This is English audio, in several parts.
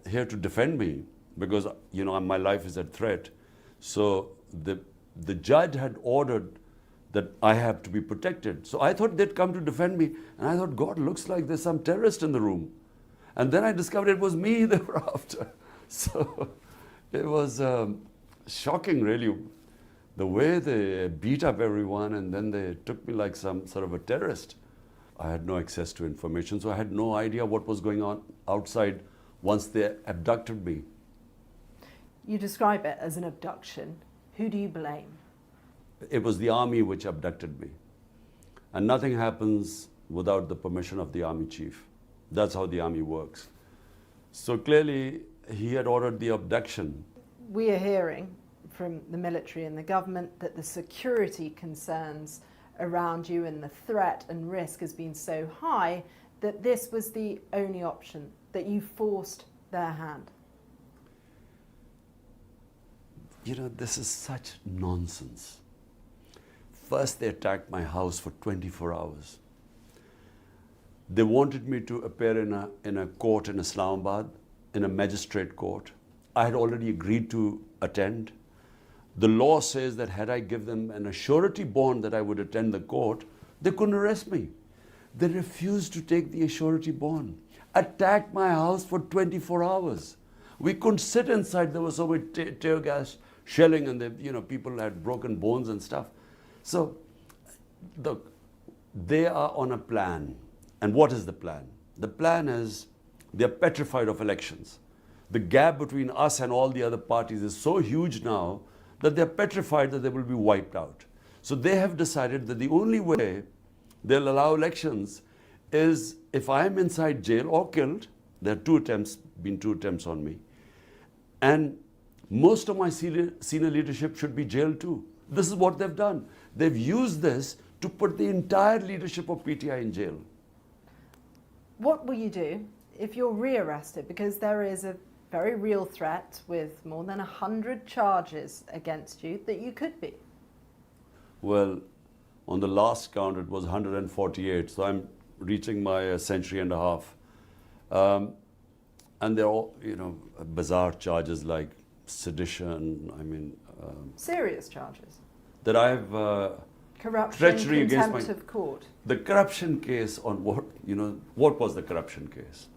here to defend me because, my life is at threat. So the judge had ordered that I have to be protected. So I thought they'd come to defend me. And I thought, God, looks like there's some terrorist in the room. And then I discovered it was me they were after. So it was shocking, really, the way they beat up everyone and then they took me like some sort of a terrorist. I had no access to information, so I had no idea what was going on outside once they abducted me. You describe it as an abduction. Who do you blame? It was the army which abducted me. And nothing happens without the permission of the army chief. That's how the army works. So clearly, he had ordered the abduction. We are hearing from the military and the government that the security concerns around you and the threat and risk has been so high that this was the only option, that you forced their hand. This is such nonsense. First, they attacked my house for 24 hours. They wanted me to appear in a court in Islamabad, in a magistrate court. I had already agreed to attend. The law says that had I given them an surety bond that I would attend the court, they couldn't arrest me. They refused to take the surety bond, attacked my house for 24 hours. We couldn't sit inside. There was so much tear gas shelling and people had broken bones and stuff. So look, they are on a plan. And what is the plan? The plan is they're petrified of elections. The gap between us and all the other parties is so huge now that they're petrified that they will be wiped out. So they have decided that the only way they'll allow elections is if I'm inside jail or killed. There are been two attempts on me. And most of my senior leadership should be jailed too. This is what they've done. They've used this to put the entire leadership of PTI in jail. What will you do if you're rearrested? Because there is a very real threat with more than 100 charges against you that you could be. Well, on the last count, it was 148. So I'm reaching my century and a half. And they're all, bizarre charges like sedition, serious charges? That I have corruption, treachery against contempt of court. The corruption case on what was the corruption case?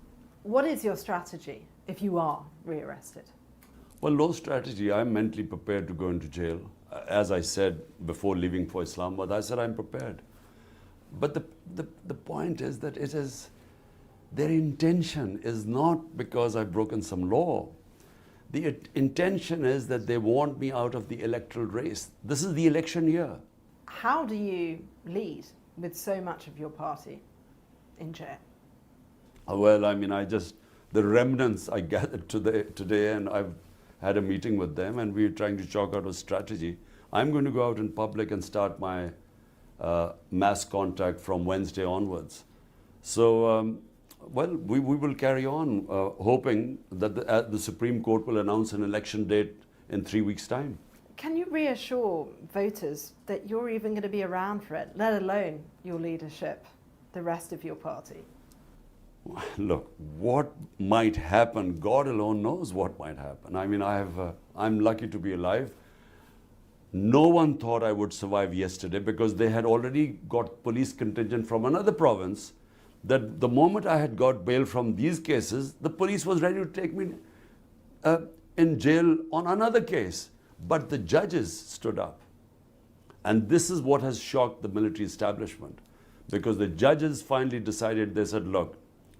What is your strategy if you are rearrested? Well, no strategy. I'm mentally prepared to go into jail. As I said before leaving for Islamabad, I said I'm prepared. But the point is that their intention is not because I've broken some law. The intention is that they want me out of the electoral race. This is the election year. How do you lead with so much of your party in jail? Well, the remnants I gathered today, and I've had a meeting with them, and we're trying to chalk out a strategy. I'm going to go out in public and start my mass contact from Wednesday onwards. So, we will carry on, hoping that the Supreme Court will announce an election date in 3 weeks' time. Can you reassure voters that you're even going to be around for it, let alone your leadership, the rest of your party? Look, what might happen, God alone knows what might happen. I'm lucky to be alive. No one thought I would survive yesterday because they had already got police contingent from another province that the moment I had got bail from these cases, the police was ready to take me in jail on another case. But the judges stood up. And this is what has shocked the military establishment. Because the judges finally decided, they said, look,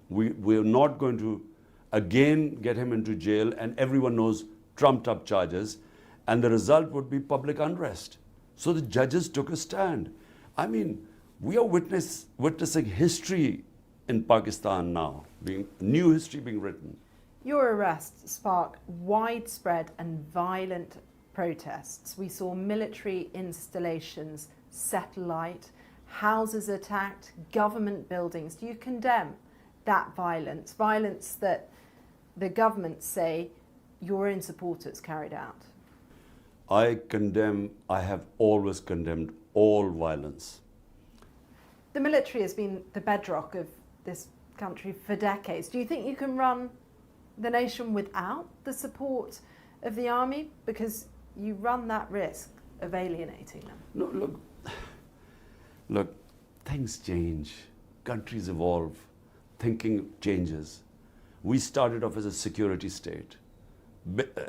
we're not going to again get him into jail, and everyone knows trumped up charges, and the result would be public unrest. So the judges took a stand. We are witnessing history in Pakistan now, new history being written. Your arrest sparked widespread and violent protests. We saw military installations set alight, houses attacked, government buildings. Do you condemn that violence that the government say your own supporters carried out? I have always condemned all violence. The military has been the bedrock of this country for decades. Do you think you can run the nation without the support of the army? Because you run that risk of alienating them. No, look, things change, countries evolve, thinking changes. We started off as a security state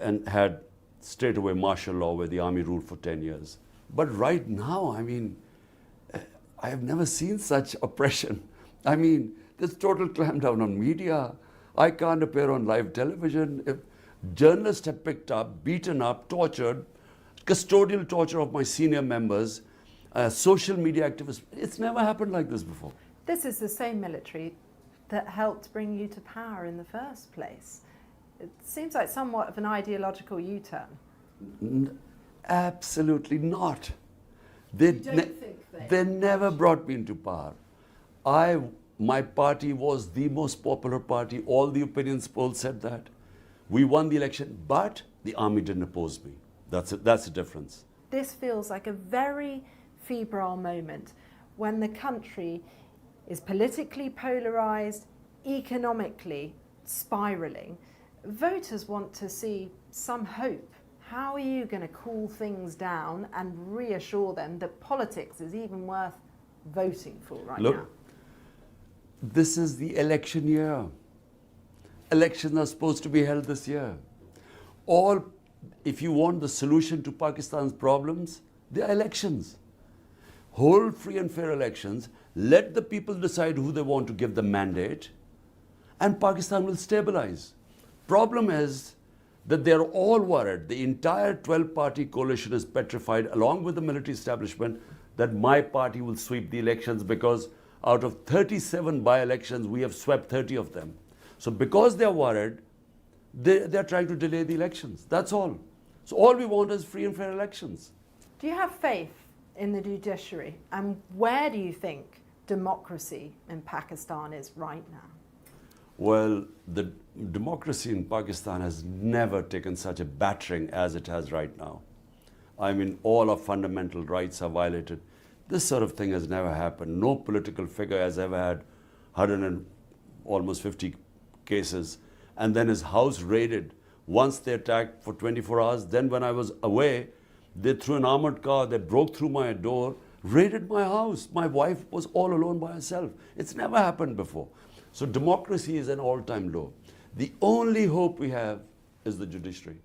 and had straight away martial law where the army ruled for 10 years. But right now, I mean, I have never seen such oppression. I mean, there's total clampdown on media. I can't appear on live television. If journalists have picked up, beaten up, tortured, custodial torture of my senior members, social media activists. It's never happened like this before. This is the same military that helped bring you to power in the first place. It seems like somewhat of an ideological U-turn. Absolutely not. They never brought me into power. My party was the most popular party. All the opinions polls said that. We won the election, but the army didn't oppose me. That's the difference. This feels like a very febrile moment when the country is politically polarised, economically spiralling. Voters want to see some hope. How are you going to cool things down and reassure them that politics is even worth voting for right now? Look, this is the election year. Elections are supposed to be held this year. If you want the solution to Pakistan's problems, there are elections. Hold free and fair elections. Let the people decide who they want to give the mandate, and Pakistan will stabilize. Problem is that they're all worried. The entire 12-party coalition is petrified, along with the military establishment, that my party will sweep the elections, because out of 37 by-elections, we have swept 30 of them. So because they're worried, they're trying to delay the elections. That's all. So all we want is free and fair elections. Do you have faith in the judiciary? And where do you think democracy in Pakistan is right now? Well, the democracy in Pakistan has never taken such a battering as it has right now. I mean, all our fundamental rights are violated. This sort of thing has never happened. No political figure has ever had 150 cases, and then his house raided. Once they attacked for 24 hours, then when I was away, they threw an armored car, they broke through my door, raided my house. My wife was all alone by herself. It's never happened before. So democracy is an all-time low. The only hope we have is the judiciary.